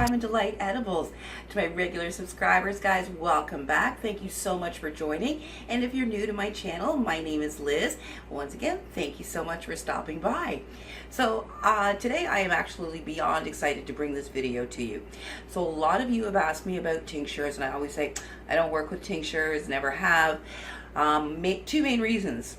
Time and Delight Edibles. To my regular subscribers, guys, welcome back. Thank you so much for joining. And if you're new to my channel, my name is Liz. Once again, thank you so much for stopping by. So today I am actually beyond excited to bring this video to you. So a lot of you have asked me about tinctures, and I always say I don't work with tinctures, never have. Two main reasons.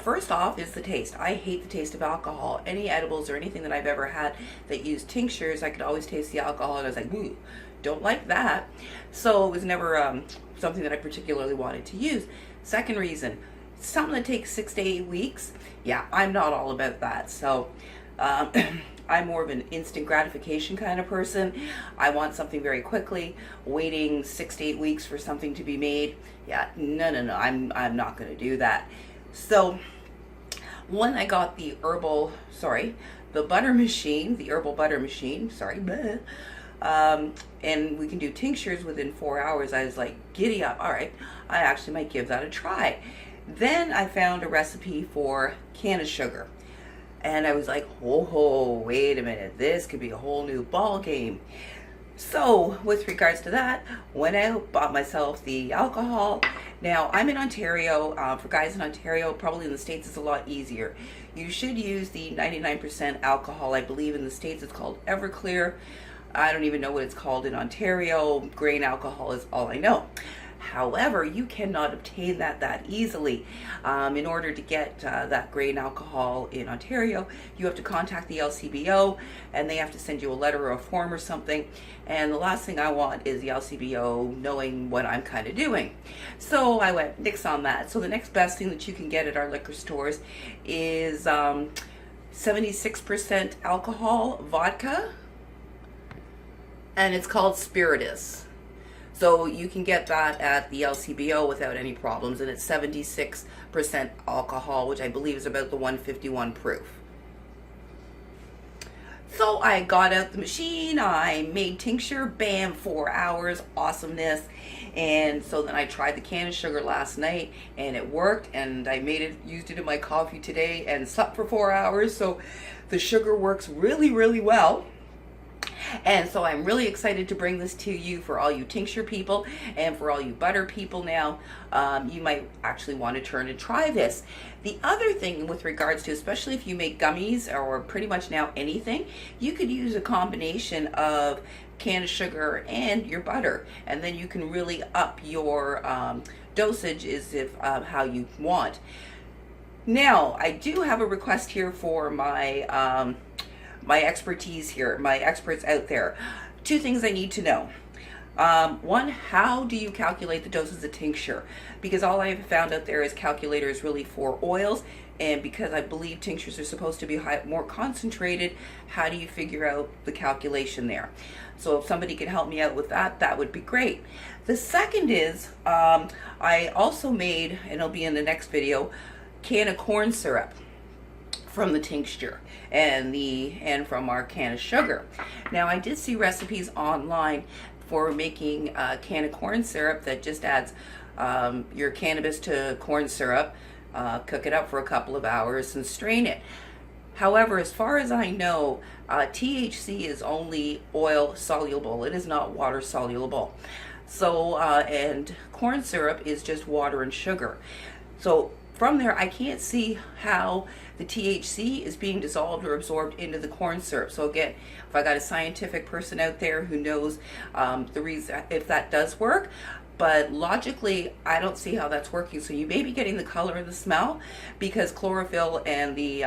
First off is the taste. I hate the taste of alcohol. Any edibles or anything that I've ever had that used tinctures, I could always taste the alcohol and I was like, ooh, don't like that. So it was never something that I particularly wanted to use. Second reason, something that takes 6 to 8 weeks. Yeah, I'm not all about that. So I'm more of an instant gratification kind of person. I want something very quickly. Waiting 6 to 8 weeks for something to be made. Yeah, no, I'm not going to do that. So when I got the herbal butter machine, and we can do tinctures within 4 hours, I was like, giddy up. All right, I actually might give that a try. Then I found a recipe for canna sugar. And I was like, oh, wait a minute, this could be a whole new ball game. So with regards to that, went out, bought myself the alcohol. Now I'm in Ontario. For guys in Ontario, probably in the States it's a lot easier. You should use the 99% alcohol. I believe in the States it's called Everclear. I don't even know what it's called in Ontario. Grain alcohol is all I know. However, you cannot obtain that easily. In order to get that grain alcohol in Ontario, you have to contact the LCBO, and they have to send you a letter or a form or something. And the last thing I want is the LCBO knowing what I'm kind of doing. So I went nix on that. So the next best thing that you can get at our liquor stores is 76% alcohol vodka, and it's called Spiritus. So you can get that at the LCBO without any problems, and it's 76% alcohol, which I believe is about the 151 proof. So I got out the machine, I made tincture, bam, 4 hours, awesomeness. And so then I tried the canna sugar last night and it worked, and I used it in my coffee today and slept for 4 hours. So the sugar works really, really well. And so I'm really excited to bring this to you for all you tincture people and for all you butter people now. You might actually want to turn and try this. The other thing with regards to, especially if you make gummies or pretty much now anything, you could use a combination of canna sugar and your butter, and then you can really up your dosage as if how you want. Now, I do have a request here for my my expertise here, my experts out there. Two things I need to know. One, how do you calculate the doses of tincture? Because all I've found out there is calculators really for oils, and because I believe tinctures are supposed to be more concentrated, how do you figure out the calculation there? So if somebody could help me out with that, that would be great. The second is, I also made, and it'll be in the next video, canna corn syrup from the tincture and from our canna sugar. Now I did see recipes online for making canna corn syrup that just adds your cannabis to corn syrup, cook it up for a couple of hours and strain it. However, as far as I know, THC is only oil soluble. It is not water soluble. So and corn syrup is just water and sugar. So from there, I can't see how the THC is being dissolved or absorbed into the corn syrup. So again, if I got a scientific person out there who knows the reason if that does work, but logically, I don't see how that's working. So you may be getting the color and the smell because chlorophyll and the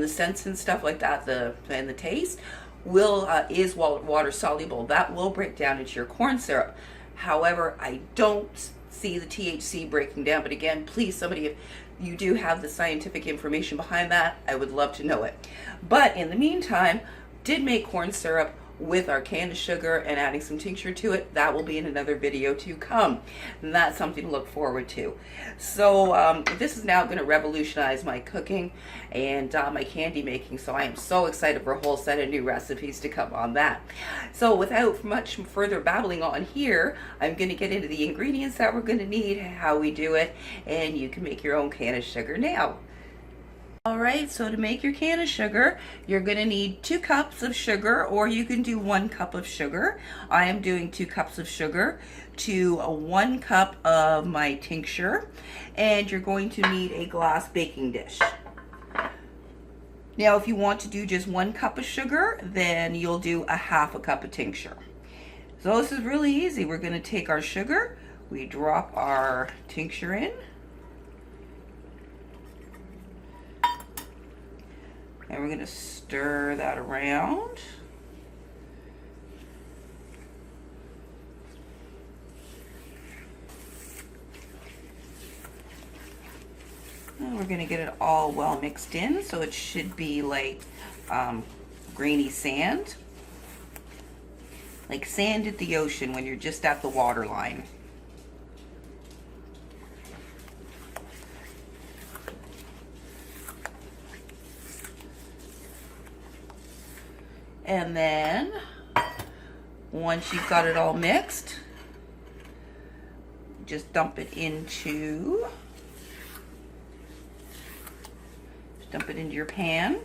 scents and stuff like that, and the taste is water soluble. That will break down into your corn syrup. However, I don't see the THC breaking down. But again, please, somebody, if you do have the scientific information behind that, I would love to know it. But in the meantime, did make corn syrup with our canna sugar and adding some tincture to it. That will be in another video to come, and that's something to look forward to. So this is now going to revolutionize my cooking and my candy making, so I am so excited for a whole set of new recipes to come on that. So without much further babbling on here, I'm going to get into the ingredients that we're going to need, how we do it, and you can make your own canna sugar now. Alright, so to make your can of sugar, you're going to need 2 cups of sugar, or you can do 1 cup of sugar. I am doing 2 cups of sugar to 1 cup of my tincture, and you're going to need a glass baking dish. Now, if you want to do just 1 cup of sugar, then you'll do a half a cup of tincture. So this is really easy. We're going to take our sugar, we drop our tincture in, and we're going to stir that around. And we're going to get it all well mixed in, so it should be like grainy sand. Like sand at the ocean when you're just at the water line. And then, once you've got it all mixed, just dump it into your pan.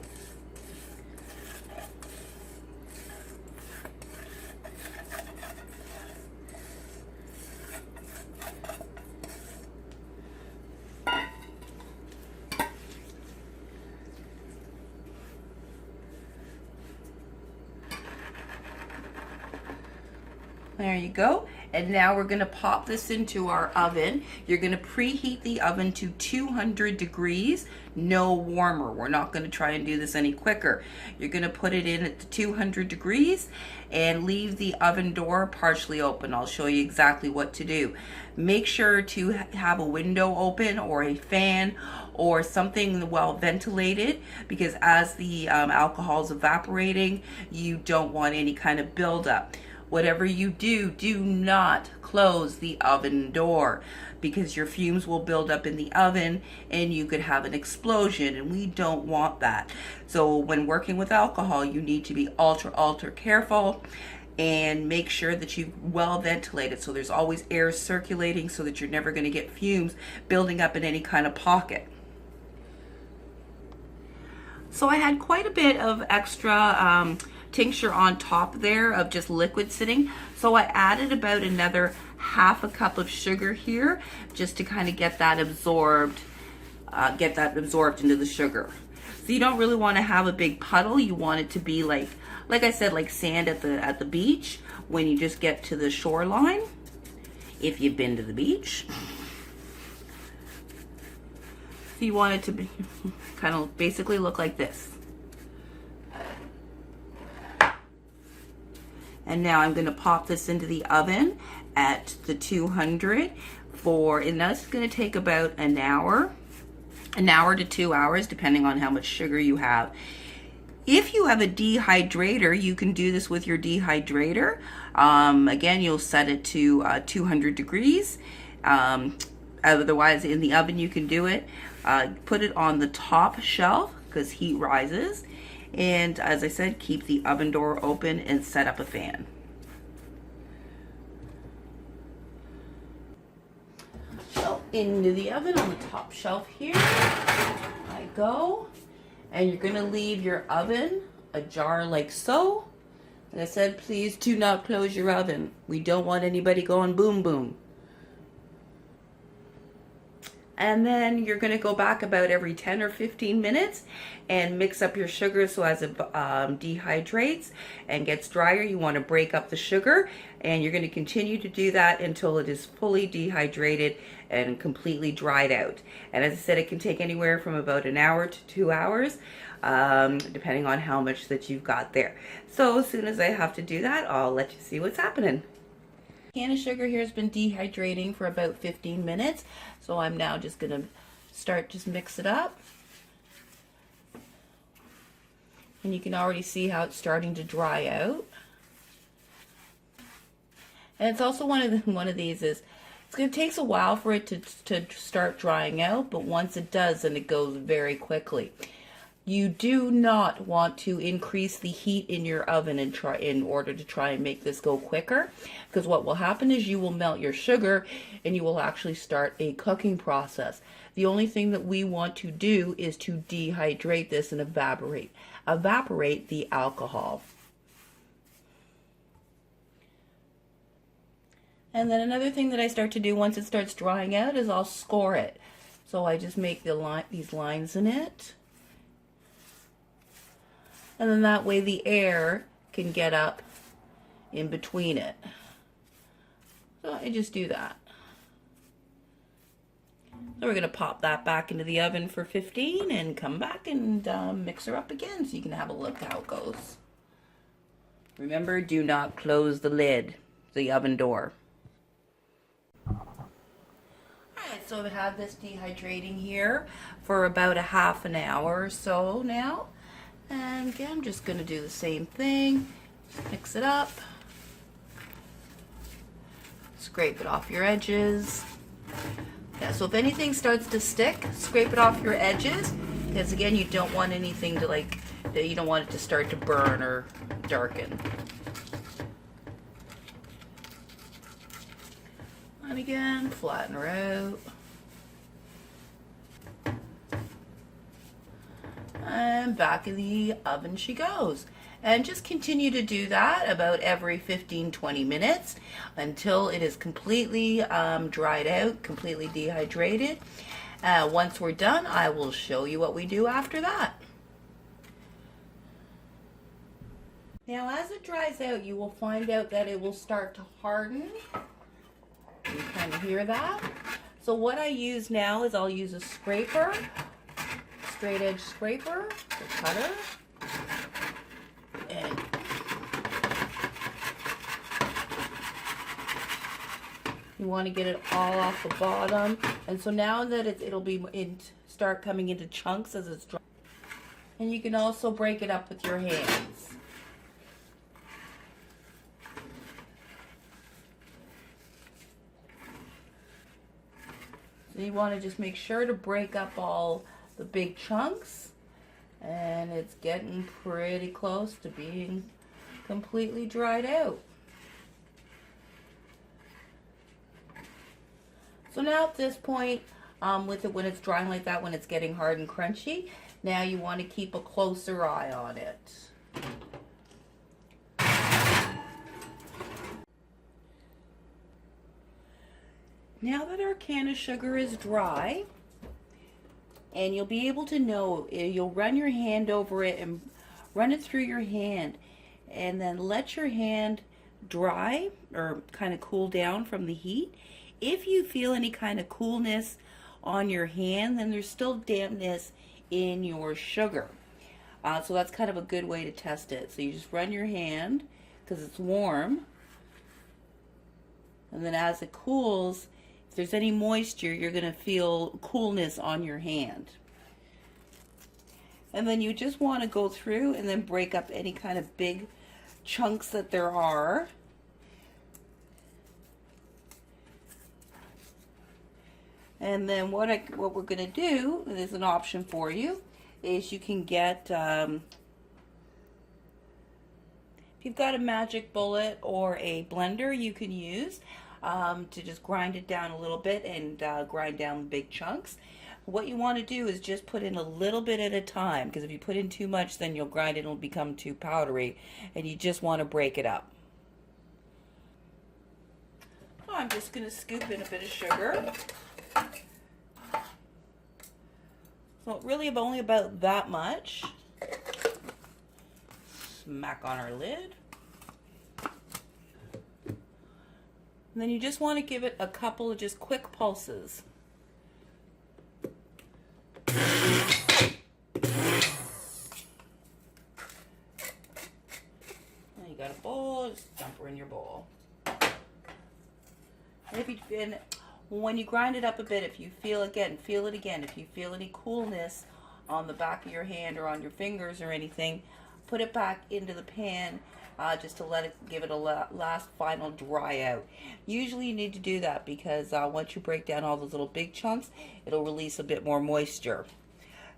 There you go. And now we're going to pop this into our oven. You're going to preheat the oven to 200 degrees, no warmer. We're not going to try and do this any quicker. You're going to put it in at the 200 degrees and leave the oven door partially open. I'll show you exactly what to do. Make sure to have a window open or a fan or something well ventilated, because as the alcohol is evaporating, you don't want any kind of buildup. Whatever you do, do not close the oven door, because your fumes will build up in the oven and you could have an explosion, and we don't want that. So when working with alcohol, you need to be ultra careful and make sure that you well ventilate it, so there's always air circulating, so that you're never going to get fumes building up in any kind of pocket. So I had quite a bit of extra tincture on top there of just liquid sitting, so I added about another half a cup of sugar here, just to kind of get that absorbed into the sugar. So you don't really want to have a big puddle. You want it to be like I said, like sand at the beach when you just get to the shoreline, if you've been to the beach. So you want it to be kind of basically look like this. And now I'm going to pop this into the oven at the 200 and that's going to take about an hour to 2 hours, depending on how much sugar you have. If you have a dehydrator, you can do this with your dehydrator. Again, you'll set it to 200 degrees. Otherwise, in the oven, you can do it. Put it on the top shelf, because heat rises. And as I said, keep the oven door open and set up a fan. So into the oven on the top shelf here I go. And you're going to leave your oven ajar like so. And I said, please do not close your oven. We don't want anybody going boom boom. And then you're going to go back about every 10 or 15 minutes and mix up your sugar, so as it dehydrates and gets drier, you want to break up the sugar, and you're going to continue to do that until it is fully dehydrated and completely dried out. And as I said, it can take anywhere from about an hour to 2 hours, depending on how much that you've got there. So as soon as I have to do that, I'll let you see what's happening. Can of sugar here has been dehydrating for about 15 minutes, so I'm now just going to just mix it up. And you can already see how it's starting to dry out. And it's also one of these is, it takes a while for it to start drying out, but once it does, then it goes very quickly. You do not want to increase the heat in your oven and try in order to try and make this go quicker, because what will happen is you will melt your sugar and you will actually start a cooking process. The only thing that we want to do is to dehydrate this and evaporate the alcohol. And then another thing that I start to do once it starts drying out is I'll score it. So I just make these lines in it. And then that way the air can get up in between it. So I just do that. So we're going to pop that back into the oven for 15 and come back and mix her up again so you can have a look how it goes. Remember, do not close the lid, the oven door. Alright, so I've had this dehydrating here for about a half an hour or so now. And again, I'm just going to do the same thing. Mix it up. Scrape it off your edges. Yeah, so if anything starts to stick, scrape it off your edges. Because again, you don't want anything to you don't want it to start to burn or darken. And again, flatten her out. And back in the oven she goes. And just continue to do that about every 15-20 minutes until it is completely dried out, completely dehydrated. Once we're done, I will show you what we do after that. Now as it dries out, you will find out that it will start to harden. You kind of hear that. So what I use now is I'll use a scraper. Straight edge scraper, the cutter, and you want to get it all off the bottom. And so now that it'll be start coming into chunks as it's dry. And you can also break it up with your hands. So you want to just make sure to break up all the big chunks, and it's getting pretty close to being completely dried out. So now at this point, with it when it's drying like that, when it's getting hard and crunchy, now you want to keep a closer eye on it. Now that our can of sugar is dry, and you'll be able to know, you'll run your hand over it and run it through your hand, and then let your hand dry or kind of cool down from the heat. If you feel any kind of coolness on your hand, then there's still dampness in your sugar. So that's kind of a good way to test it. So you just run your hand because it's warm, and then as it cools, if there's any moisture, you're going to feel coolness on your hand. And then you just want to go through and then break up any kind of big chunks that there are. And then what we're going to do, and there's an option for you, is you can get, if you've got a magic bullet or a blender, you can use to just grind it down a little bit and grind down big chunks. What you want to do is just put in a little bit at a time, because if you put in too much, then you'll grind it and it'll become too powdery, and you just want to break it up. So I'm just going to scoop in a bit of sugar. So really only about that much. Smack on our lid. And then you just want to give it a couple of just quick pulses. Now you got a bowl, just dump her in your bowl. And when you grind it up a bit, if you feel it again, if you feel any coolness on the back of your hand or on your fingers or anything, put it back into the pan just to give it a last final dry out. Usually you need to do that because once you break down all those little big chunks, it'll release a bit more moisture.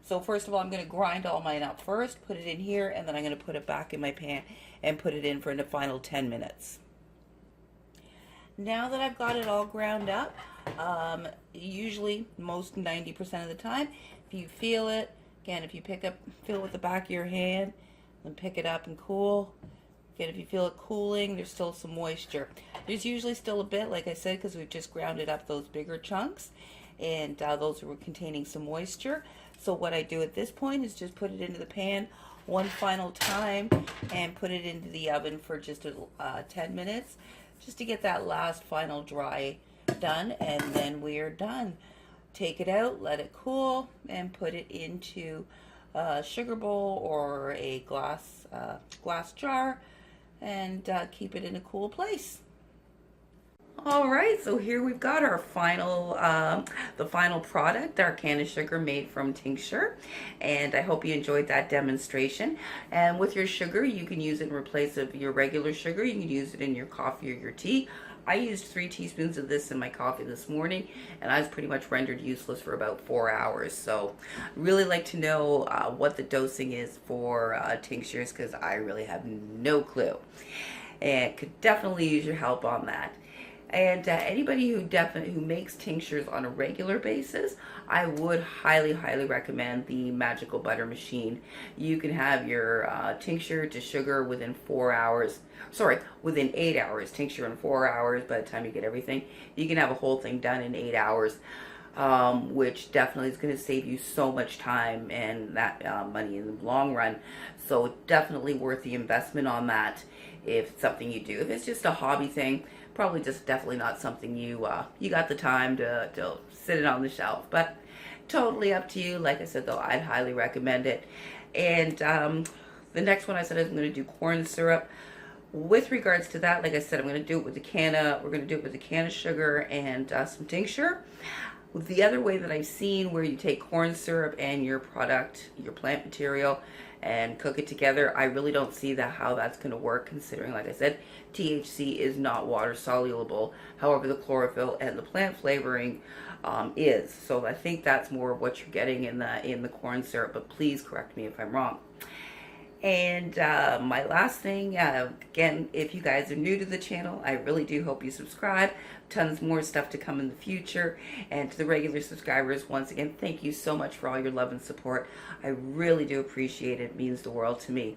So first of all, I'm going to grind all mine up first, put it in here, and then I'm going to put it back in my pan and put it in for the final 10 minutes. Now that I've got it all ground up, usually most 90% of the time, if you feel it, again, if you feel it with the back of your hand, then pick it up and cool. Again, if you feel it cooling, there's still some moisture. There's usually still a bit, like I said, because we've just grounded up those bigger chunks, and those were containing some moisture. So what I do at this point is just put it into the pan one final time and put it into the oven for just 10 minutes, just to get that last final dry done, and then we are done. Take it out, let it cool, and put it into a sugar bowl or a glass jar, and keep it in a cool place. All right, so here we've got our final, the final product, our canna sugar made from tincture, and I hope you enjoyed that demonstration. And with your sugar, you can use it in place of your regular sugar. You can use it in your coffee or your tea. I used 3 teaspoons of this in my coffee this morning, and I was pretty much rendered useless for about 4 hours. So really like to know what the dosing is for tinctures, because I really have no clue, and could definitely use your help on that. And anybody who makes tinctures on a regular basis, I would highly recommend the Magical Butter Machine. You can have your tincture to sugar within 4 hours. Sorry, within 8 hours. Tincture in 4 hours. By the time you get everything, you can have a whole thing done in 8 hours, which definitely is going to save you so much time and that money in the long run. So definitely worth the investment on that if it's something you do. If it's just a hobby thing, probably just definitely not something you got the time to sit it on the shelf. But totally up to you. Like I said, though, I'd highly recommend it. And the next one I said I'm going to do corn syrup. With regards to that, like I said, I'm going to do it with the canna. We're going to do it with the canna sugar and some tincture. The other way that I've seen where you take corn syrup and your product, your plant material, and cook it together, I really don't see how that's going to work, considering, like I said, THC is not water soluble. However, the chlorophyll and the plant flavoring is. So I think that's more of what you're getting in the corn syrup, but please correct me if I'm wrong. And my last thing, again, if you guys are new to the channel, I really do hope you subscribe. Tons more stuff to come in the future. And to the regular subscribers, once again, thank you so much for all your love and support. I really do appreciate it. It means the world to me.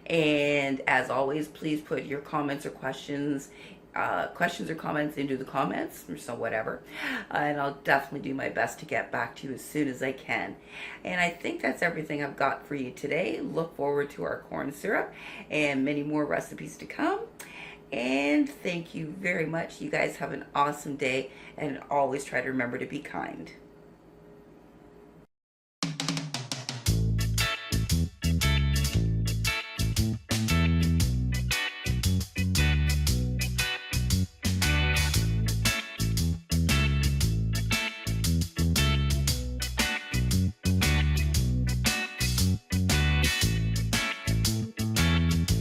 And as always, please put your comments or questions or comments into the comments, or so whatever, and I'll definitely do my best to get back to you as soon as I can. And I think that's everything I've got for you today. Look forward to our corn syrup and many more recipes to come. And thank you very much. You guys have an awesome day, and always try to remember to be kind.